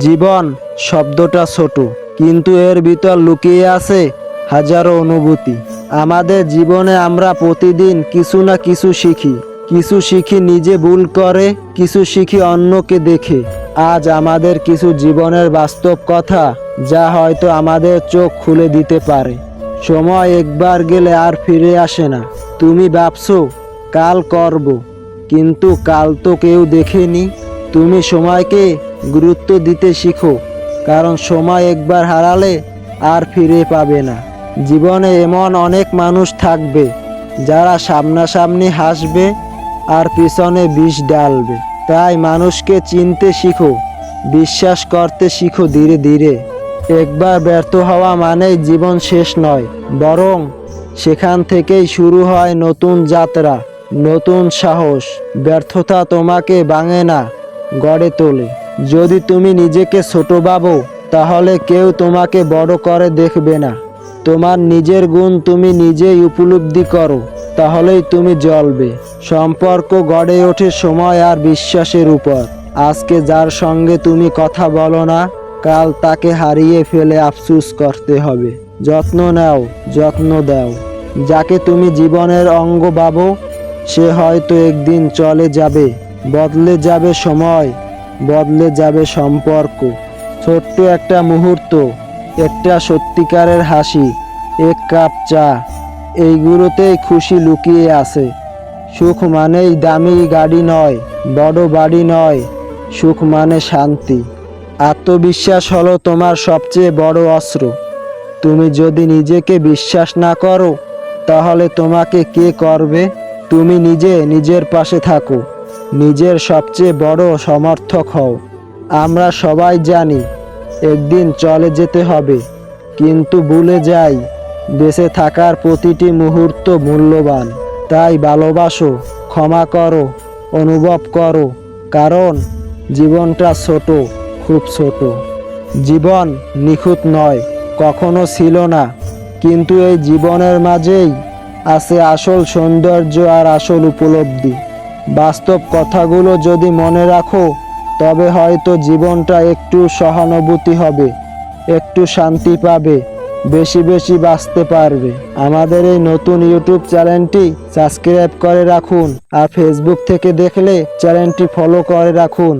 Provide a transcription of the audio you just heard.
জীবন শব্দটা ছোট, কিন্তু এর ভিতর লুকিয়ে আছে হাজারো অনুভূতি। আমাদের জীবনে আমরা প্রতিদিন কিছু না কিছু শিখি। কিছু শিখি নিজে ভুল করে, কিছু শিখি অন্যকে দেখে। আজ আমাদের কিছু জীবনের বাস্তব কথা, যা হয়তো আমাদের চোখ খুলে দিতে পারে। সময় একবার গেলে আর ফিরে আসে না। তুমি ভাবছো কাল করব, কিন্তু কাল তো কেউ দেখেনি। তুমি সময়কে গুরুত্ব দিতে শিখো, কারণ সময় একবার হারালে আর ফিরে পাবে না। জীবনে এমন অনেক মানুষ থাকবে যারা সামনাসামনি হাসবে আর পিছনে বিষ ঢালবে। তাই মানুষকে চিনতে শিখো, বিশ্বাস করতে শিখো ধীরে ধীরে। একবার ব্যর্থ হওয়া মানেই জীবন শেষ নয়, বরং সেখান থেকেই শুরু হয় নতুন যাত্রা, নতুন সাহস। ব্যর্থতা তোমাকে ভাঙে না, গড়ে তোলে। যদি তুমি নিজেকে ছোট ভাবো, তাহলে কেউ তোমাকে বড় করে দেখবে না। তোমার নিজের গুণ তুমি নিজেই উপলব্ধি করো, তাহলেই তুমি জ্বলবে। সম্পর্ক গড়ে ওঠে সময় আর বিশ্বাসের উপর। আজকে যার সঙ্গে তুমি কথা বলো না, কাল তাকে হারিয়ে ফেলে আফসোস করতে হবে। যত্ন নাও, যত্ন দাও। যাকে তুমি জীবনের অঙ্গ ভাবো, সে হয়তো একদিন চলে যাবে। বদলে যাবে সময়, বদলে যাবে সম্পর্ক। ছোট্ট একটা মুহূর্ত, একটা সত্যিকারের হাসি, এক কাপ চা, এইগুলোতেই খুশি লুকিয়ে আছে। সুখ মানেই দামি গাড়ি নয়, বড় বাড়ি নয়, সুখ মানে শান্তি। আত্মবিশ্বাস হলো তোমার সবচেয়ে বড় অস্ত্র। তুমি যদি নিজেকে বিশ্বাস না করো, তাহলে তোমাকে কে করবে? তুমি নিজে নিজের পাশে থাকো, নিজের সবচেয়ে বড় সমর্থক হও। আমরা সবাই জানি একদিন চলে যেতে হবে, কিন্তু ভুলে যাই বেঁচে থাকার প্রতিটি মুহূর্ত মূল্যবান। তাই ভালোবাসো, ক্ষমা করো, অনুভব করো, কারণ জীবনটা ছোট, খুব ছোট। জীবন নিখুঁত নয়, কখনো ছিল না, কিন্তু এই জীবনের মাঝেই আছে আসল সৌন্দর্য আর আসল উপলব্ধি। বাস্তব কথাগুলো যদি মনে রাখো, তবে হয়তো জীবনটা একটু সহানুভূতি হবে, একটু শান্তি পাবে, বেশি বেশি বাঁচতে পারবে। আমাদের এই নতুন ইউটিউব চ্যানেলটি সাবস্ক্রাইব করে রাখুন, আর ফেসবুক থেকে দেখলে চ্যানেলটি ফলো করে রাখুন।